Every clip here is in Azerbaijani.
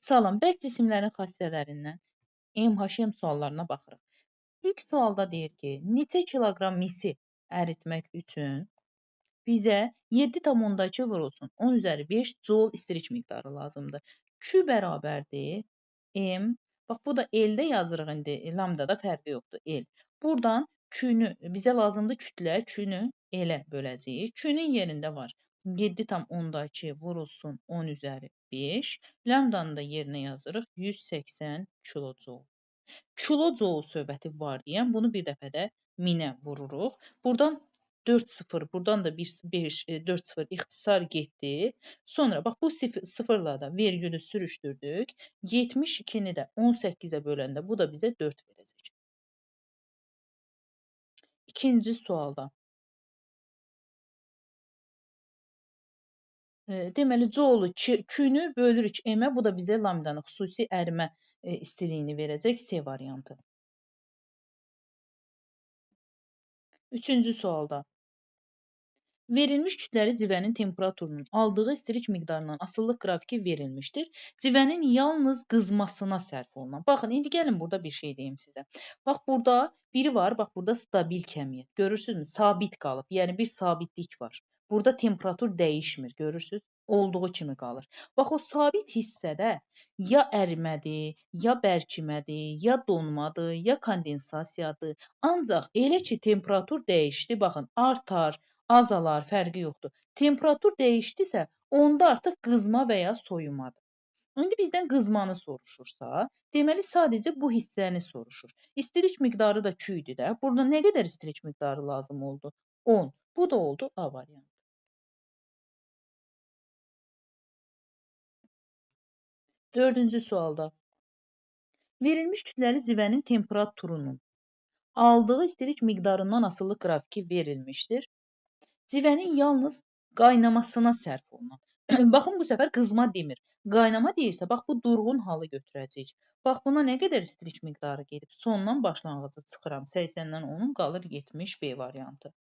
Salam, bərk cisimlərin xassələrindən MHM suallarına baxırıq. İlk sualda deyir ki, neçə kiloqram misi əritmək üçün bizə 7,2 vurulsun 10 üzəri 5 joule istiriç miqdarı lazımdır. Q bərabərdir M. Bax, bu da L-də yazırıq indi. Lambda-da fərqi yoxdur. L. Buradan Q-nü, bizə lazımdır kütlə, Q-nü L-ə böləcəyik. Q-nün yerində var 7,2 vurulsun 10 üzəri 5. Lambdanı da yerinə yazırıq 180 kilojoule. Kilojoule söhbəti var deyən, bunu bir dəfə də minə vururuq. Buradan 4-0, buradan da 4-0 ixtisar getdi. Sonra bax bu sıfırla da vergülü sürüşdürdük. 72-ni də 18-ə böləndə bu da bizə 4 verəcək. İkinci sualda. Deməli, joule-u Q-nü bölürük M-ə, bu da bizə lambdanın xüsusi ərimə istiliyini verəcək C variantı. Üçüncü sualda. Verilmiş kütləli civənin temperaturunun aldığı istilik miqdarından asıllıq qrafiki verilmişdir. Civənin yalnız qızmasına sərf olunan. Baxın, indi gəlin burada bir şey deyim sizə. Bax, burada biri var, bax, burada stabil kəmiyyət. Görürsünüzmü? Sabit qalıb. Yəni, bir sabitlik var. Burada temperatur dəyişmir, görürsünüz? Olduğu kimi qalır. Bax, o sabit hissədə ya ərimədir, ya bərkimədir, ya donmadır, ya kondensasiyadır. Ancaq elə ki, temperatur dəyişdi, baxın, artar, azalar, fərqi yoxdur. Temperatur dəyişdisə, onda artıq qızma və ya soyumadır. İndi bizdən qızmanı soruşursa, deməli sadəcə bu hissəni soruşur. İstilik miqdarı da Q idi də. Burada nə qədər istilik miqdarı lazım oldu? 10. Bu da oldu A variantı. Dördüncü sualda. Verilmiş kütləli civənin temperaturunun aldığı istilik miqdarından asıllıq qrafiki verilmişdir. Civənin yalnız qaynamasına sərf olunan. Baxın, bu səfər qızma demir. Qaynama deyirsə, bax, bu durğun halı götürəcəyik. Bax, buna nə qədər istilik miqdarı gedib? Sondan başlanğıcı çıxıram. 80-dən 10 qalır 70 B variantı.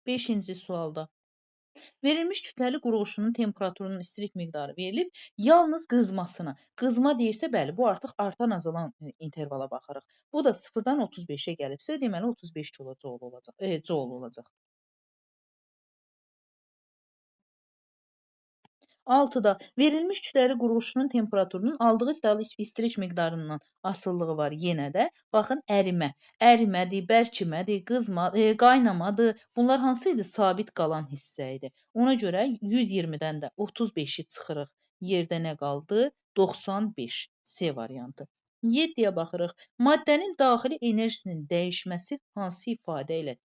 5-ci sualda. Verilmiş kütləli qurğuşunun temperaturunun istilik miqdarı verilib, yalnız qızmasına. Qızma deyirsə, bəli, bu artıq artan azalan intervala baxırıq. Bu da 0-dan 35-ə gəlibsə, deməli 35 joule olacaq. 6-da verilmiş kütləli qurğuşunun temperaturunun aldığı istilik miqdarından asılılığı var yenə də. Baxın, ərimədir, bərkimədir, qaynamadır. Bunlar hansı idi? Sabit qalan hissə idi. Ona görə 120-dən də 35-i çıxırıq. Yerdə nə qaldı? 95 C variantı. 7-yə baxırıq. Maddənin daxili enerjisinin dəyişməsi hansı ifadə ilə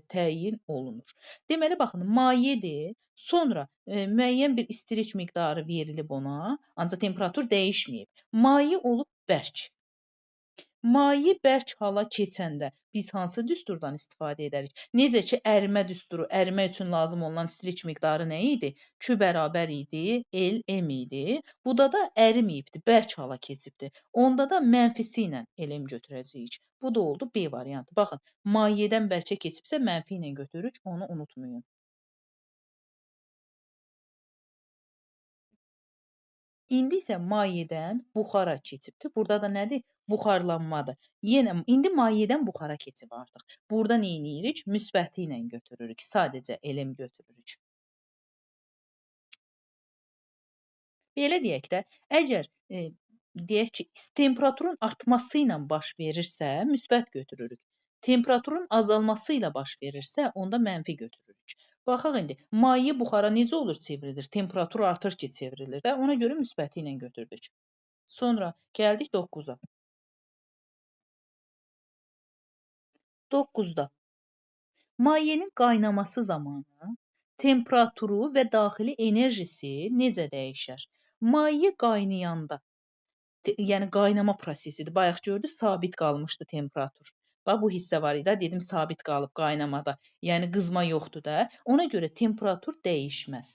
təyin olunur? Deməli, baxın, mayedir. Sonra müəyyən bir istilik miqdarı verilib ona, ancaq temperatur dəyişməyib. Maye olub bərk. Maye bərk hala keçəndə biz hansı düsturdan istifadə edərik? Necə ki, ərimə düsturu, ərimə üçün lazım olan istilik miqdarı nə idi? Q bərabər idi, L, M idi. Buda da əriməyibdir, bərk hala keçibdir. Onda da mənfisi ilə LM götürəcəyik. Bu da oldu B variantı. Baxın, mayədən bərkə keçibsə mənfi ilə götürürük, onu unutmayın. İndi isə mayədən buxara keçibdir. Burada da nədir? Buxarlanmadır. Yenə indi mayədən buxara keçib artıq. Burada nə edirik? Müsbəti ilə götürürük. Sadəcə LM götürürük. Belə deyək də, əgər deyək ki, temperaturun artması ilə baş verirsə, müsbət götürürük. Temperaturun azalması ilə baş verirsə, onda mənfi götürürük. Baxaq indi, maye buxara necə olur çevrilir? Temperatur artır ki, çevrilir də. Ona görə müsbəti ilə götürdük. Sonra gəldik 9-a. 9-da. Mayenin qaynaması zamanı temperaturu və daxili enerjisi necə dəyişər? Maye qaynayanda, yəni qaynama prosesidir. Bayaq gördük, sabit qalmışdı temperatur. Bax, bu hissə var idi, dedim sabit qalıb qaynamada. Yəni qızma yoxdur da. Ona görə temperatur dəyişməz.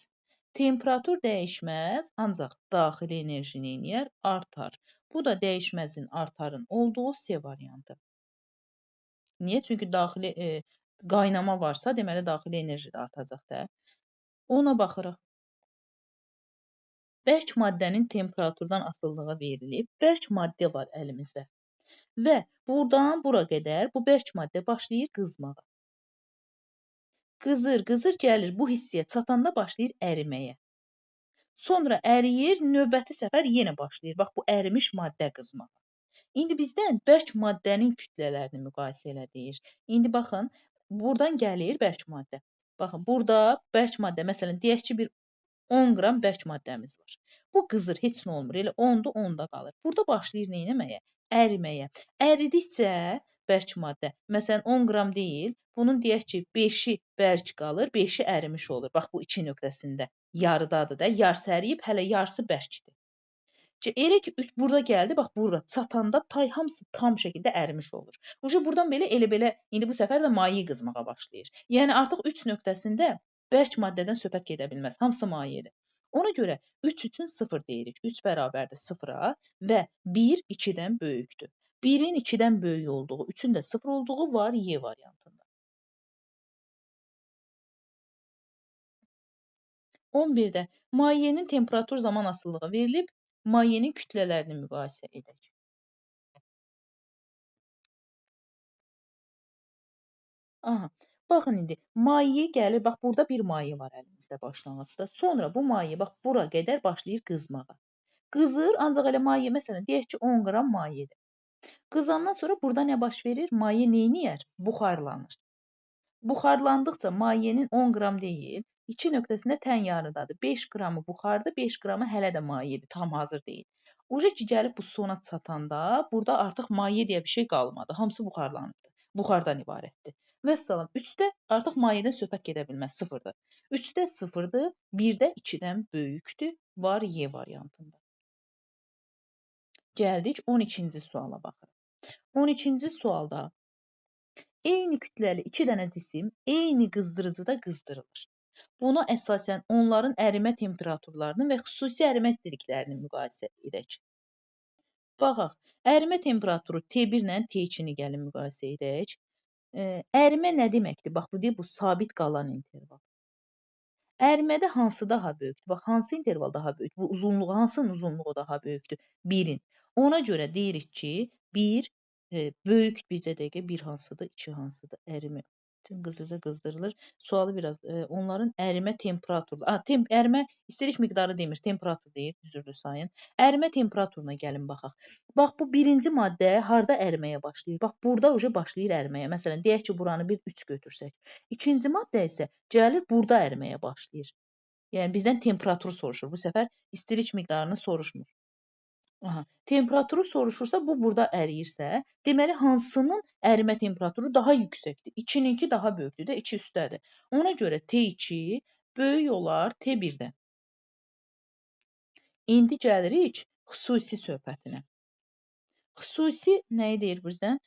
Temperatur dəyişməz, ancaq daxili enerji neyiniyər? Artar. Bu da dəyişməzin, artarın olduğu C variantı. Niyə? Çünki daxili qaynama varsa, deməli daxili enerji də artacaq da. Ona baxırıq. Bərk maddənin temperaturdan asılılığı verilib. Bərk maddə var əlimizdə və buradan bura qədər bu bərk maddə başlayır qızmağa. Qızır, qızır gəlir bu hissəyə çatanda başlayır əriməyə. Sonra əriyir, növbəti səfər yenə başlayır. Bax, bu ərimiş maddə qızmağa. İndi bizdən bərk maddənin kütlələrini müqayisə elədik. İndi baxın, buradan gəlir bərk maddə. Baxın, burada bərk maddə, məsələn, deyək ki, bir 10 qram bərk maddəmiz var. Bu qızır, heç nə olmur. Elə 10-da 10-da qalır. Burada başlayır nə etməyə? Əriməyə. Əridikcə bərk maddə, məsələn, 10 qram deyil, bunun deyək ki, 5-i bərk qalır, 5-i ərimiş olur. Bax, bu 2 nöqtəsində yarıdadır da, yarısı əriyib, hələ yarısı bərkdir. Elə ki, burada gəldi, bax, bura çatanda hamısı tam şəkildə ərimiş olur. Buradan belə, indi bu səfər də maye qızmağa başlayır. Yəni, artıq 3 nöqtəsində bərk maddədən söhbət gedə bilməz. Hamısı mayedir. Ona görə 3 üçün 0 deyirik. 3 bərabərdir 0-a və 1 2-dən böyükdür. 1-in 2-dən böyük olduğu, 3-ün də 0 olduğu var Y variantında. 11-də mayenin temperatur zaman asılılığı verilib, mayenin kütlələrini müqayisə edək. Aha, baxın indi, maye gəlir, bax, burada bir maye var əlimizdə başlanğıcda. Sonra bu maye, bax, bura qədər başlayır qızmağa. Qızır, ancaq elə maye, məsələn, deyək ki, 10 qram mayedir. Qızandan sonra burada nə baş verir? Maye neyniyər? Buxarlanır. Buxarlandıqca mayenin 10 qram deyil, 2 nöqtəsində tən yarıdadır. 5 qramı buxardır, 5 qramı hələ də mayedir, tam hazır deyil. Ki, gəlib bu sona çatanda, burada artıq maye deyə bir şey qalmadı. Hamısı buxarlanıbdır. Buxardan ibarətdir. Vəssalam, 3-də artıq mayədən söhbət gedə bilməz, 0-dır. 3-də 0-dır, 1-də 2-dən böyükdür, var Y variantında. Gəldik 12-ci suala baxırıq. 12-ci sualda eyni kütləli 2 dənə cisim eyni qızdırıcıda qızdırılır. Buna əsasən onların ərimə temperaturlarını və xüsusi ərimə istiliklərini müqayisə edək. Baxaq, ərimə temperaturu T1 ilə T2-ni gəlin müqayisə edək. Ərimə nə deməkdir? Bax, bu sabit qalan interval. Ərimədə hansı daha böyükdür? Bax, hansı interval daha böyükdür? Bu uzunluğu, hansının uzunluğu daha böyükdür? 1-in. Ona görə deyirik ki, 1 böyük, bircə dəqiqə, 1 hansıdır, 2 hansıdır? Ərimə qızdırılır. Sualı biraz, onların ərimə temperaturları, ərimə istilik miqdarı demir, temperatur deyir, düzdür sayın. Ərimə temperaturuna gəlin baxaq. Bax, bu birinci maddə harda əriməyə başlayır? Bax, burada başlayır əriməyə. Məsələn, deyək ki, buranı bir 3 götürsək. İkinci maddə isə gəlir burada əriməyə başlayır. Yəni, bizdən temperaturu soruşur. Bu səfər istilik miqdarını soruşmur. Aha, temperaturu soruşursa, bu burada əriyirsə, deməli, hansının ərimə temperaturu daha yüksəkdir? 2-ninki daha böyükdür də, 2 üstədir. Ona görə T2 böyük olar T1-dən. İndi gəlirik xüsusi söhbətinə. Xüsusi nəyi deyir bizdən?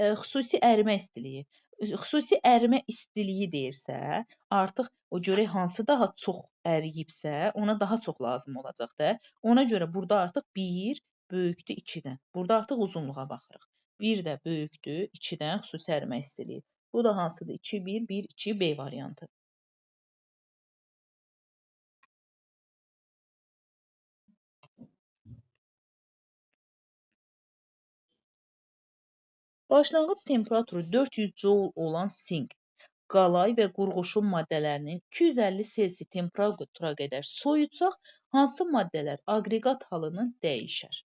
Xüsusi ərimə istiliyi. Xüsusi ərimə istiliyi deyirsə, artıq o görək hansı daha çox əriyibsə, ona daha çox lazım olacaq da. Ona görə burada artıq 1 böyükdür 2-dən. Burada artıq uzunluğa baxırıq. 1 də böyükdür 2-dən xüsusi ərimə istiliyi. Bu da hansıdır? 2, 1, 1, 2, B variantı. Başlanğıc temperaturu 400 joule olan sink, qalay və qurğuşun maddələrinin 250 Selsi temperatura qədər soyutsaq, hansı maddələr aqreqat halını dəyişər?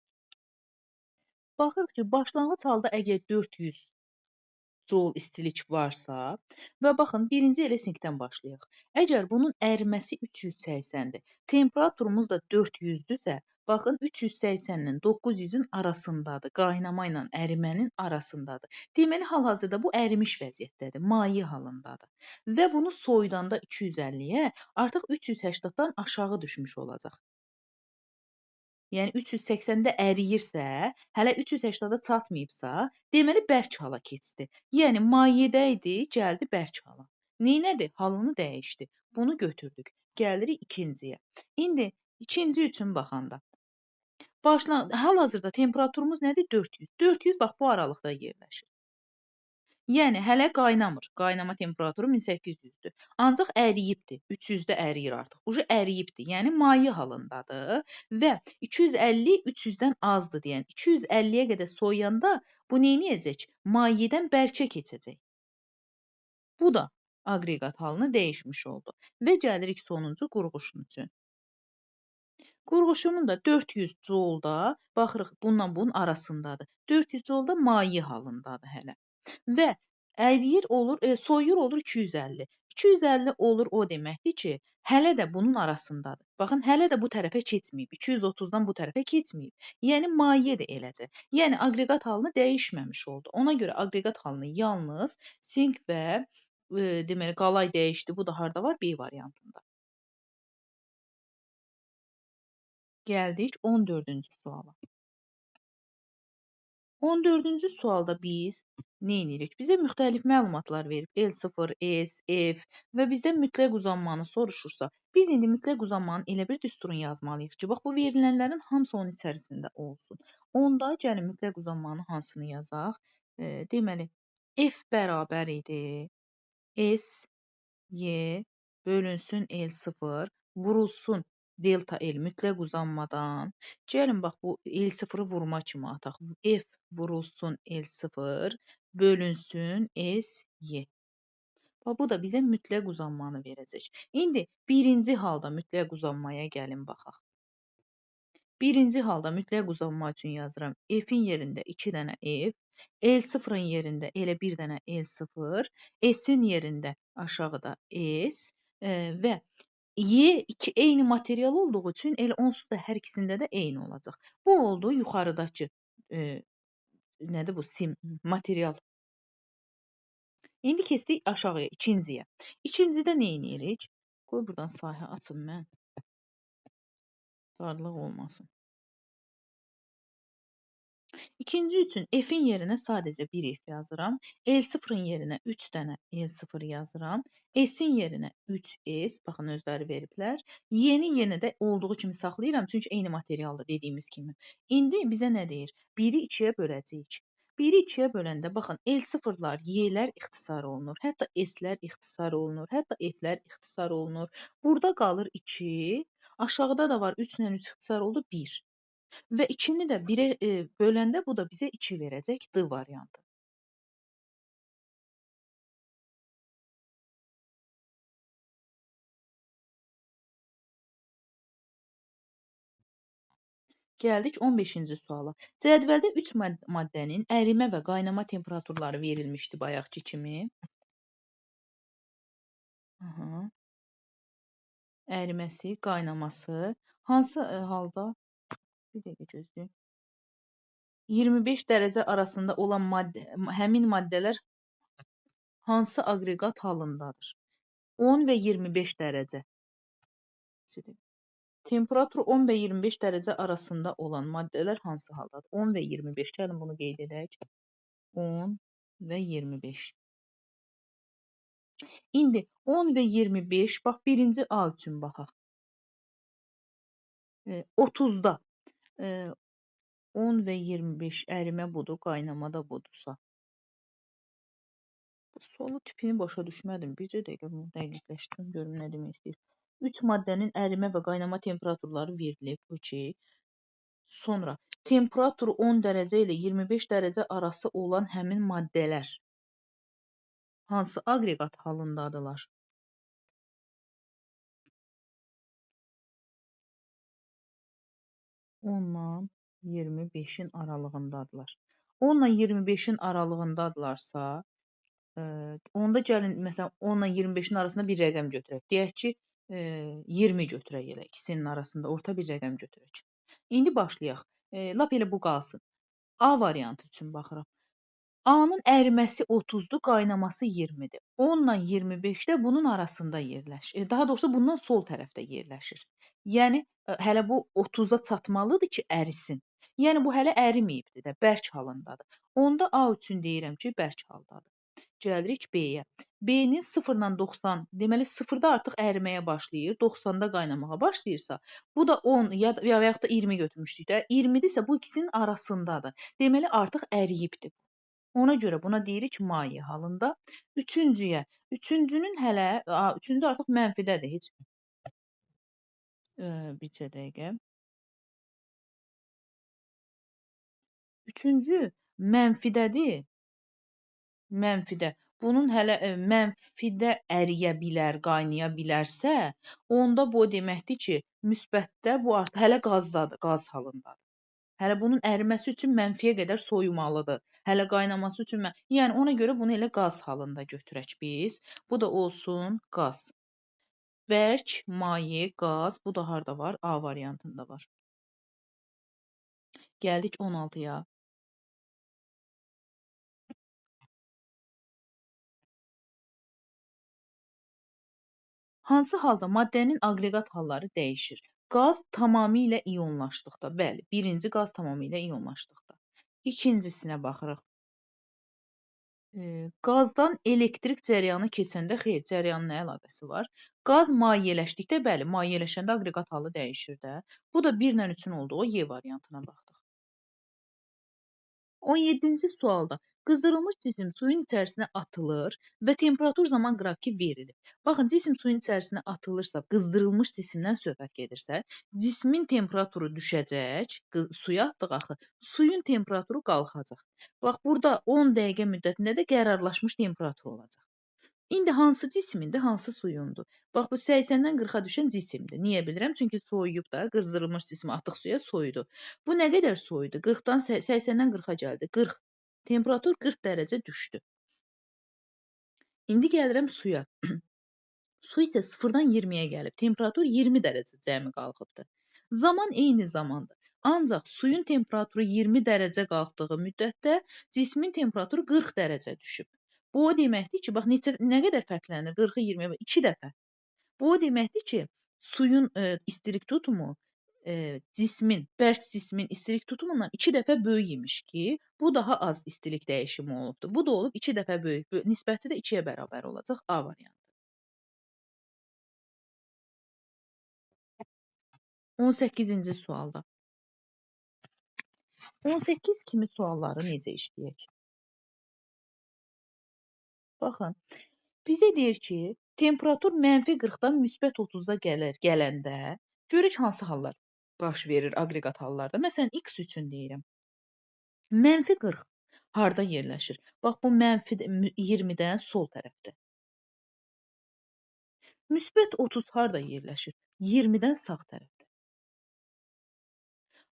Baxırıq ki, başlanğıc halda əgər 400 joule istilik varsa və baxın, birinci elə sinkdən başlayaq. Əgər bunun əriməsi 380-dir, temperaturumuz da 400-dürsə, baxın, 380-lə 900-ün arasındadır, qaynama ilə ərimənin arasındadır. Deməli, hal-hazırda bu ərimiş vəziyyətdədir, maye halındadır. Və bunu soyudanda 250-yə artıq 380-dan aşağı düşmüş olacaq. Yəni 380-də əriyirsə, hələ 380-da çatmayıbsa, deməli bərk hala keçdi. Yəni mayedə idi, gəldi bərk hala. Neynədi? Halını dəyişdi. Bunu götürdük. Gəlirik ikinciyə. İndi ikinci üçün baxanda. Hal-hazırda temperaturumuz nədir? 400. 400 bax bu aralıqda yerləşir. Yəni hələ qaynamır. Qaynama temperaturu 1800-dür. Ancaq əriyibdir. 300-də əriyir artıq. Uje əriyibdir. Yəni maye halındadır və 250 300-dən azdır deyən. 250-yə qədər soyuyanda bu neyniyəcək? Mayədən bərkə keçəcək. Bu da aqreqat halını dəyişmiş oldu. Və gəlirik sonuncu qurğuşun üçün. Qurğuşunun da 400 joulda, baxırıq bununla bunun arasındadır. 400 joulda maye halındadır hələ. Və əriyir olur, soyuyur olur 250. 250 olur o deməkdir ki, hələ də bunun arasındadır. Baxın, hələ də bu tərəfə keçməyib. 230-dan bu tərəfə keçməyib. Yəni maye də eləcə. Yəni aqreqat halını dəyişməmiş oldu. Ona görə aqreqat halını yalnız sinq və deməli qalay dəyişdi. Bu da harda var? B variantında. Gəldik 14-cü suala. 14-cü sualda biz nə edirik? Bizə müxtəlif məlumatlar verib. L0, S, F və bizdən mütləq uzanmanı soruşursa, biz indi mütləq uzanmanın elə bir düsturunu yazmalıyıq ki, bax bu verilənlərin hamısı onun içərisində olsun. Onda gəlin mütləq uzanmanın hansını yazaq? Deməli, F bərabər idi. S, Y bölünsün L0 vurulsun delta L mütləq uzanmadan. Gəlin bax bu L0-ı vurma kimi ataq. F vurulsun L0 bölünsün SY. Bax bu da bizə mütləq uzanmanı verəcək. İndi birinci halda mütləq uzanmaya gəlin baxaq. Birinci halda mütləq uzanma üçün yazıram. F-in yerində 2 dənə F, L0-ın yerində elə bir dənə L0, S-in yerində aşağıda S və Y eyni material olduğu üçün elə onsuz da hər ikisində də eyni olacaq. Bu oldu yuxarıdakı nədir bu material. İndi keçdik aşağıya, ikinciyə. İkincidə nə edirik? Qoy buradan sahə açım mən. Darlıq olmasın. İkinci üçün F-in yerinə sadəcə 1 F yazıram. L0-ın yerinə 3 dənə L0 yazıram. S-in yerinə 3S, baxın özləri veriblər. Y-ni yenə də olduğu kimi saxlayıram, çünki eyni materialda dediyimiz kimi. İndi bizə nə deyir? 1-i 2-yə böləcəyik. 1-i 2-yə böləndə, baxın, L0-lar, Y-lər ixtisar olunur. Hətta S-lər ixtisar olunur. Hətta F-lər ixtisar olunur. Burada qalır 2. Aşağıda da var 3 ilə 3 ixtisar oldu 1. Və 2-ni də 1-ə böləndə bu da bizə 2 verəcək D variantı. Gəldik 15-ci suala. Cədvəldə 3 maddənin ərimə və qaynama temperaturları verilmişdi bayaqki kimi. Əriməsi, qaynaması hansı halda? Bir dəqiqə gözləyin. 25 dərəcə arasında olan həmin maddələr hansı aqreqat halındadır? 10 və 25 dərəcə. Temperatur 10 və 25 dərəcə arasında olan maddələr hansı haldadır? 10 və 25. Gəlin bunu qeyd edək. 10 və 25. İndi 10 və 25, bax birinci A üçün baxaq. 30-da 10 və 25 ərimə budur, qaynama da budursa. Solu tipini başa düşmədim. Bircə dəqiqə bunu dəqiqləşdirim, görüm nə demək istəyir. 3 maddənin ərimə və qaynama temperaturları verilib. Okay. Sonra temperaturu 10 dərəcə ilə 25 dərəcə arası olan həmin maddələr hansı aqreqat halındadılar? Onla 25-in aralığındadılar. 10 ilə 25-in aralığındadılarsa, onda gəlin, məsələn, 10 ilə 25-in arasında bir rəqəm götürək. Deyək ki, 20 götürək elə, ikisinin arasında orta bir rəqəm götürək. İndi başlayaq. Lap elə bu qalsın. A variantı üçün baxıram. A-nın əriməsi 30-dur, qaynaması 20-dir. 10 ilə 25 də bunun arasında yerləşir. Daha doğrusu bundan sol tərəfdə yerləşir. Yəni, hələ bu 30-a çatmalıdır ki, ərisin. Yəni, bu hələ əriməyibdir də, bərk halındadır. Onda A üçün deyirəm ki, bərk haldadır. Gəlirik B-yə. B-nin 0 ilə 90, deməli 0-da artıq əriməyə başlayır, 90-da qaynamağa başlayırsa, bu da 10 ya yaxud da 20 götürmüşdük də, 20-dirsə bu ikisinin arasındadır. Deməli artıq əriyibdir. Ona görə buna deyirik maye halında. Üçüncüyə, üçüncü artıq mənfidədir. Heç bircə dəqiqə. Üçüncü mənfidədir. Mənfidə. Bunun hələ mənfidə əriyə bilər, qaynaya bilərsə, onda bu o deməkdir ki, müsbətdə bu artıq hələ qazdadır, qaz halındadır. Hələ bunun əriməsi üçün mənfiyə qədər soyumalıdır. Hələ qaynaması üçün yəni ona görə bunu elə qaz halında götürək biz. Bu da olsun qaz. Bərk, maye, qaz. Bu da harda var? A variantında var. Gəldik 16-ya. Hansı halda maddənin aqreqat halları dəyişir? Qaz tamamilə iyonlaşdıqda. Bəli, birinci qaz tamamilə iyonlaşdıqda. İkincisinə baxırıq. Qazdan elektrik cəryanı keçəndə xeyr, cəryanın nə əlaqəsi var? Qaz mayeləşdikdə, bəli, mayeləşəndə aqreqat halı dəyişir də. Bu da 1 ilə 3-ün olduğu Y variantına baxdıq. 17-ci sualda qızdırılmış cisim suyun içərisinə atılır və temperatur zaman qrafiki verilir. Baxın, cisim suyun içərisinə atılırsa, qızdırılmış cisimdən söhbət gedirsə, cismin temperaturu düşəcək, suya atdıq axı, suyun temperaturu qalxacaq. Bax, burada 10 dəqiqə müddətində də qərarlaşmış temperatur olacaq. İndi hansı cismindir, hansı suyundur? Bax, bu 80-dən 40-a düşən cisimdir. Niyə bilirəm? Çünki soyuyub da, qızdırılmış cismi atdıq suya, soyudu. Bu nə qədər soyudu? 80-dən 40-a gəldi. 40. Temperatur 40 dərəcə düşdü. İndi gəlirəm suya. Su isə 0-dan 20-yə gəlib. Temperatur 20 dərəcə cəmi qalxıbdır. Zaman eyni zamandır. Ancaq suyun temperaturu 20 dərəcə qalxdığı müddətdə cismin temperaturu 40 dərəcə düşüb. Bu o deməkdir ki, bax nə qədər fərqlənir? 40-ı 20-yə 2 dəfə. Bu o deməkdir ki, suyun istilik tutumu bərk cismin istilik tutumundan 2 dəfə böyük imiş ki, bu daha az istilik dəyişimi olubdur. Bu da olub 2 dəfə böyük. Nisbəti də 2-yə bərabər olacaq A variantı. 18-ci sualda. 18 kimi sualları necə işləyək? Baxın, bizə deyir ki, temperatur -40-dan -30-a gələndə görək hansı hallar baş verir aqreqat hallarda. Məsələn, X üçün deyirəm. -40 harda yerləşir? Bax, bu -20-dən sol tərəfdə. -30 harda yerləşir? 20-dən sağ tərəfdə.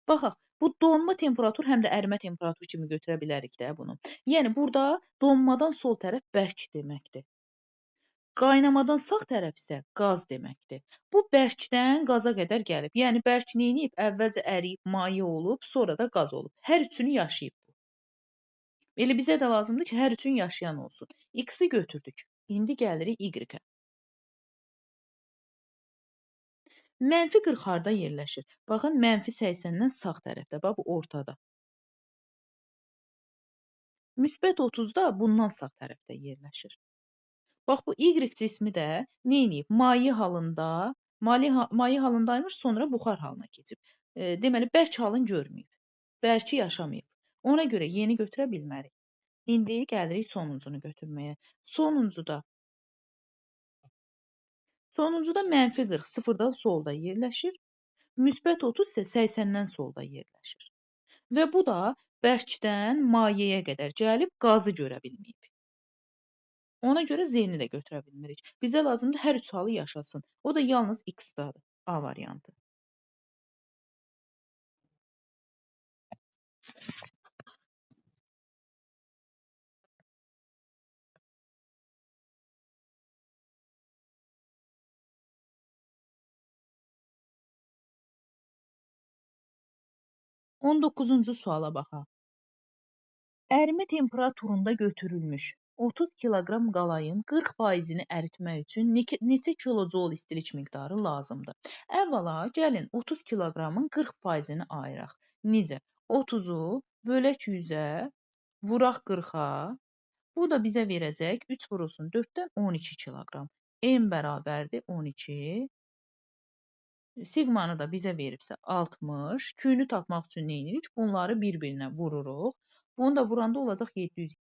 Baxaq, bu donma temperatur həm də ərimə temperaturu kimi götürə bilərik də bunu. Yəni, burada donmadan sol tərəf bərk deməkdir. Qaynamadan sağ tərəf isə qaz deməkdir. Bu bərkdən qaza qədər gəlib. Yəni, bərk neyniyib? Əvvəlcə əriyib, maye olub, sonra da qaz olub. Hər üçünü yaşayıb bu. Elə bizə də lazımdır ki, hər üçün yaşayan olsun. X-i götürdük. İndi gəlirik Y-ə. -40 harda yerləşir? Baxın, -80-dən sağ tərəfdə. Bax, bu ortada. -30 da bundan sağ tərəfdə yerləşir. Bax, bu Y cismi də neyniyib? Maye halındaymış, sonra buxar halına keçib. Deməli, bərk halını görməyib. Bərki yaşamayıb. Ona görə yeni götürə bilmərik. İndi gəlirik sonuncunu götürməyə. Sonuncuda -40 0-dan solda yerləşir. -30 isə 80-dən solda yerləşir. Və bu da bərkdən mayeyə qədər gəlib qazı görə bilməyib. Ona görə Z-ni də götürə bilmirik. Bizə lazımdır hər üç halı yaşasın. O da yalnız X-dadır. A variantı. On 9-cu suala baxaq. Ərimə temperaturunda götürülmüş 30 kiloqram qalayın 40%-ni əritmək üçün neçə kilojol istilik miqdarı lazımdır? Əvvəla, gəlin 30 kiloqramın 40%-ni ayıraq. Necə? 30-u bölək 100-ə, vuraq 40-a. Bu da bizə verəcək 3 vurulsun 4-dən 12 kiloqram. M bərabərdir 12. Sigmanı da bizə veribsə 60. Q-nü tapmaq üçün nə edirik? Bunları bir-birinə vururuq. Bunu da vuranda olacaq 700.